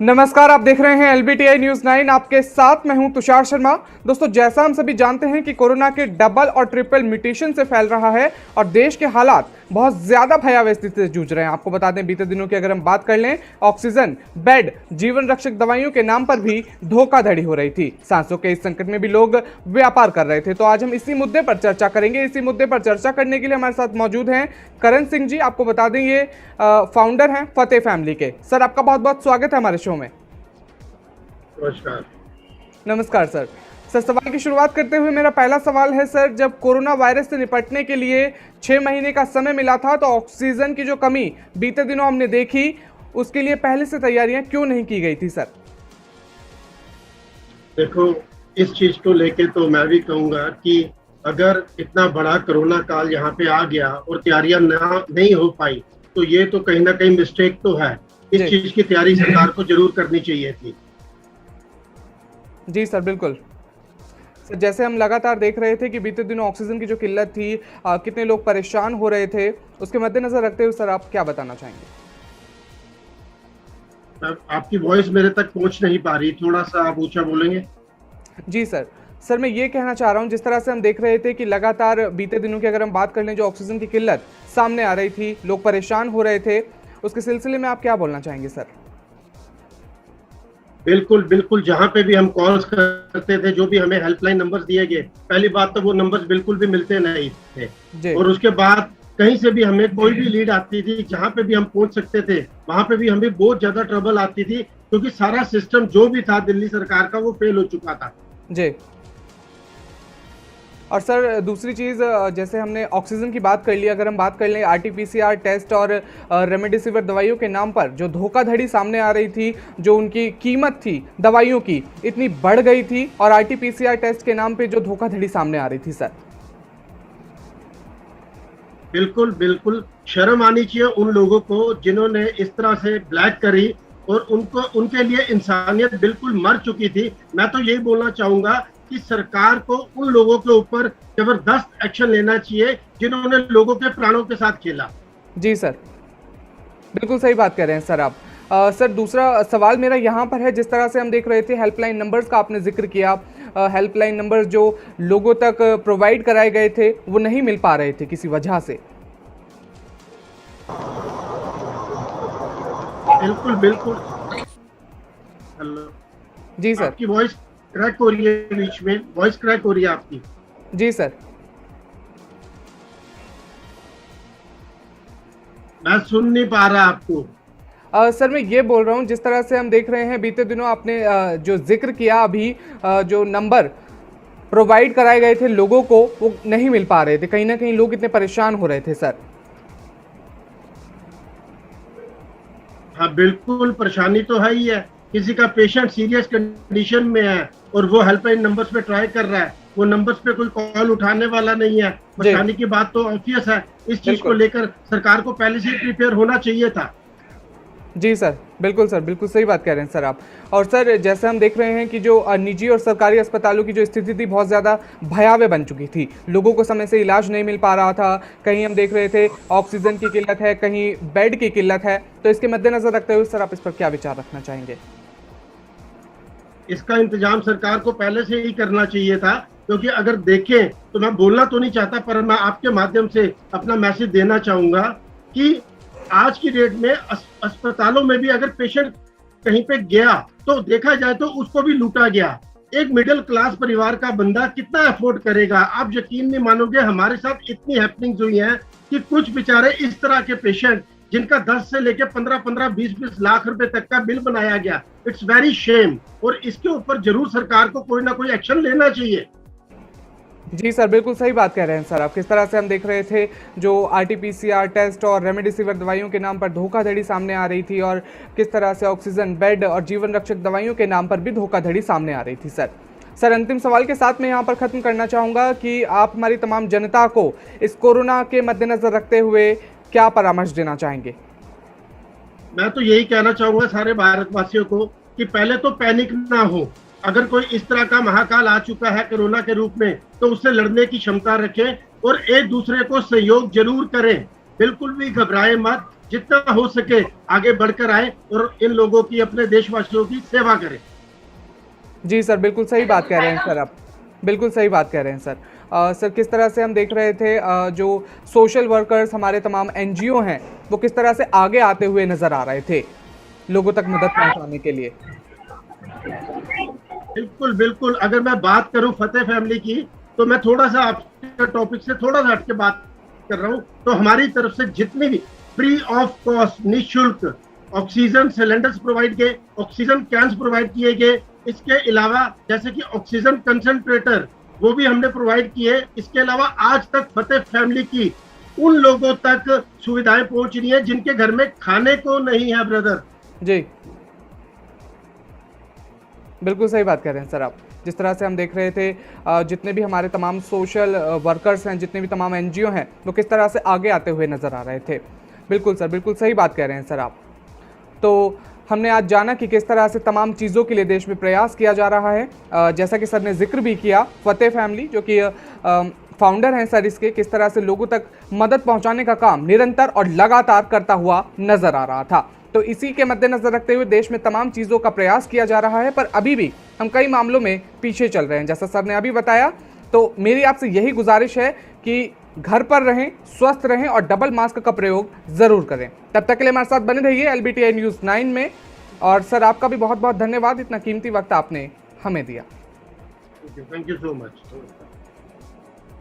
नमस्कार, आप देख रहे हैं LBTI न्यूज 9। आपके साथ मैं हूं तुषार शर्मा। दोस्तों, जैसा हम सभी जानते हैं कि कोरोना के डबल और ट्रिपल म्यूटेशन से फैल रहा है और देश के हालात बहुत ज्यादा भयावह स्थिति से जूझ रहे हैं। आपको बता दें, बीते दिनों की अगर हम बात कर लें, ऑक्सीजन, बेड, जीवन रक्षक दवाइयों के नाम पर भी धोखाधड़ी हो रही थी। सांसों के इस संकट में भी लोग व्यापार कर रहे थे। तो आज हम इसी मुद्दे पर चर्चा करेंगे। इसी मुद्दे पर चर्चा करने के लिए हमारे साथ मौजूद हैं करण सिंह जी। आपको बता दें, ये फाउंडर हैं फतेह फैमिली के। सर, आपका बहुत बहुत स्वागत है हमारे शो में। नमस्कार। नमस्कार सर। सवाल की शुरुआत करते हुए मेरा पहला सवाल है सर, जब कोरोना वायरस से निपटने के लिए 6 महीने का समय मिला था तो ऑक्सीजन की जो कमी बीते दिनों हमने देखी, उसके लिए पहले से तैयारियां क्यों नहीं की गई थी सर? देखो, इस चीज को लेके तो मैं भी कहूंगा कि अगर इतना बड़ा कोरोना काल यहाँ पे आ गया और तैयारियां नहीं हो पाई तो ये तो कहीं ना कहीं मिस्टेक तो है। इस चीज की तैयारी सरकार को जरूर करनी चाहिए थी। जी सर, बिल्कुल सर। जैसे हम लगातार देख रहे थे कि बीते दिनों ऑक्सीजन की जो किल्लत थी, कितने लोग परेशान हो रहे थे, उसके मद्देनजर रखते हुए सर आप क्या बताना चाहेंगे? आपकी वॉइस मेरे तक पहुंच नहीं पा रही, थोड़ा सा आप ऊंचा बोलेंगे? जी सर। सर, मैं ये कहना चाह रहा हूँ, जिस तरह से हम देख रहे थे कि लगातार बीते दिनों की अगर हम बात कर लें, जो ऑक्सीजन की किल्लत सामने आ रही थी, लोग परेशान हो रहे थे, उसके सिलसिले में आप क्या बोलना चाहेंगे सर? बिल्कुल बिल्कुल, जहाँ पे भी हम कॉल्स करते थे, जो भी हमें हेल्पलाइन नंबर्स दिए गए, पहली बात तो वो नंबर्स बिल्कुल भी मिलते नहीं थे। और उसके बाद कहीं से भी हमें कोई भी लीड आती थी, जहाँ पे भी हम पहुंच सकते थे, वहां पे भी हमें बहुत ज्यादा ट्रबल आती थी, क्योंकि सारा सिस्टम जो भी था दिल्ली सरकार का वो फेल हो चुका था। जी। और सर, दूसरी चीज़, जैसे हमने ऑक्सीजन की बात कर ली, अगर हम बात कर लें RT-PCR टेस्ट और रेमडेसिविर दवाइयों के नाम पर जो धोखाधड़ी सामने आ रही थी, जो उनकी कीमत थी दवाइयों की इतनी बढ़ गई थी, और RT-PCR टेस्ट के नाम पे जो धोखाधड़ी सामने आ रही थी सर। बिल्कुल बिल्कुल, शर्म आनी चाहिए उन लोगों को जिन्होंने इस तरह से ब्लैक करी, और उनको, उनके लिए इंसानियत बिल्कुल मर चुकी थी। मैं तो यही बोलना चाहूंगा कि सरकार को उन लोगों के ऊपर जबरदस्त एक्शन लेना चाहिए जिन्होंने लोगों के प्राणों के साथ खेला। जी सर, बिल्कुल सही बात कह रहे हैं सर आप। सर, दूसरा सवाल मेरा यहाँ पर है, जिस तरह से हम देख रहे थे हेल्पलाइन नंबर्स का आपने जिक्र किया, हेल्पलाइन नंबर्स जो लोगों तक प्रोवाइड कराए गए थे वो नहीं मिल पा रहे थे किसी वजह से। बिल्कुल बिल्कुल। हेलो जी सर। आपकी वॉइस क्रैक हो रही है, बीच में वॉइस क्रैक हो रही है आपकी। जी सर। मैं सुन नहीं पा रहा आपको। सर, मैं ये बोल रहा हूँ, जिस तरह से हम देख रहे हैं बीते दिनों आपने जो जिक्र किया अभी, जो नंबर प्रोवाइड कराए गए थे लोगों को वो नहीं मिल पा रहे थे, कहीं ना कहीं लोग इतने परेशान हो रहे थे सर। हाँ बिल्कुल, परेशानी तो है ही है। किसी का पेशेंट सीरियस कंडीशन में है और वो हेल्पलाइन नंबर्स पे ट्राई कर रहा है, वो नंबर्स पे कोई कॉल उठाने वाला नहीं है। परेशानी की बात तो ऑब्वियस है। इस चीज को लेकर सरकार को पहले से प्रिपेयर होना चाहिए था। जी सर, बिल्कुल सर, बिल्कुल सही बात कह रहे हैं सर आप। और सर, जैसे हम देख रहे हैं कि जो निजी और सरकारी अस्पतालों की जो स्थिति थी बहुत ज़्यादा भयावह बन चुकी थी, लोगों को समय से इलाज नहीं मिल पा रहा था। कहीं हम देख रहे थे ऑक्सीजन की किल्लत है, कहीं बेड की किल्लत है। तो इसके मद्देनजर रखते हुए सर आप इस पर क्या विचार रखना चाहेंगे? इसका इंतजाम सरकार को पहले से ही करना चाहिए था, क्योंकि अगर देखें तो, मैं बोलना तो नहीं चाहता पर मैं आपके माध्यम से अपना मैसेज देना चाहूंगा कि आज की डेट में अस्पतालों में भी अगर पेशेंट कहीं पे गया तो देखा जाए तो उसको भी लूटा गया। एक मिडिल क्लास परिवार का बंदा कितना अफोर्ड करेगा? आप यकीन नहीं मानोगे, हमारे साथ इतनी हैपनिंग्स हुई हैं कि कुछ बेचारे इस तरह के पेशेंट जिनका 10 से लेकर 15-15, 20-20 लाख रुपए तक का बिल बनाया गया। इट्स वेरी शेम, और इसके ऊपर जरूर सरकार को कोई ना कोई एक्शन लेना चाहिए। जी सर, बिल्कुल सही बात कह रहे हैं सर आप। किस तरह से हम देख रहे थे जो RT-PCR टेस्ट और रेमडेसिविर दवाइयों के नाम पर धोखाधड़ी सामने आ रही थी, और किस तरह से ऑक्सीजन, बेड और जीवन रक्षक दवाइयों के नाम पर भी धोखाधड़ी सामने आ रही थी सर। अंतिम सवाल के साथ मैं यहाँ पर ख़त्म करना चाहूँगा कि आप हमारी तमाम जनता को इस कोरोना के मद्देनज़र रखते हुए क्या परामर्श देना चाहेंगे? मैं तो यही कहना चाहूंगा सारे भारतवासियों को कि पहले तो पैनिक ना हो। अगर कोई इस तरह का महाकाल आ चुका है कोरोना के रूप में, तो उससे लड़ने की क्षमता रखें और एक दूसरे को सहयोग जरूर करें। बिल्कुल भी घबराएं मत। जितना हो सके आगे बढ़कर आए और इन लोगों की, अपने देशवासियों की सेवा करें। जी सर, बिल्कुल सही बात कह रहे हैं सर आप, बिल्कुल सही बात कह रहे हैं सर। सर किस तरह से हम देख रहे थे जो सोशल वर्कर्स हमारे तमाम एनजीओ हैं वो किस तरह से आगे आते हुए नजर आ रहे थे लोगों तक मदद पहुंचाने के लिए। बिल्कुल बिल्कुल, अगर मैं बात करूं फतेह फैमिली की, तो मैं थोड़ा सा आपके टॉपिक से थोड़ा सा हटके बात कर रहा हूं। तो हमारी तरफ से जितनी भी फ्री ऑफ कॉस्ट, निःशुल्क ऑक्सीजन सिलेंडर्स प्रोवाइड किए, ऑक्सीजन कैंस प्रोवाइड किए गए। इसके अलावा जैसे कि ऑक्सीजन कंसंट्रेटर वो भी हमने प्रोवाइड किए। इसके अलावा आज तक फतेह फैमिली की उन लोगों तक सुविधाएं पहुंच रही है जिनके घर में खाने को नहीं है ब्रदर। जी बिल्कुल सही बात कह रहे हैं सर आप। जिस तरह से हम देख रहे थे जितने भी हमारे तमाम सोशल वर्कर्स हैं, जितने भी तमाम एनजीओ हैं, वो किस तरह से आगे आते हुए नजर आ रहे थे। बिल्कुल सर, बिल्कुल सही बात कह रहे हैं सर आप। तो हमने आज जाना कि किस तरह से तमाम चीज़ों के लिए देश में प्रयास किया जा रहा है। जैसा कि सर ने जिक्र भी किया, फतेह फैमिली जो कि फाउंडर हैं सर इसके, किस तरह से लोगों तक मदद पहुंचाने का काम निरंतर और लगातार करता हुआ नजर आ रहा था। तो इसी के मद्देनजर रखते हुए देश में तमाम चीज़ों का प्रयास किया जा रहा है, पर अभी भी हम कई मामलों में पीछे चल रहे हैं, जैसा सर ने अभी बताया। तो मेरी आपसे यही गुजारिश है कि घर पर रहें, स्वस्थ रहें और डबल मास्क का प्रयोग ज़रूर करें। तब तक के लिए हमारे साथ बने रहिए LBTI न्यूज़ 9 में। और सर आपका भी बहुत बहुत धन्यवाद, इतना कीमती वक्त आपने हमें दिया। Thank you so much.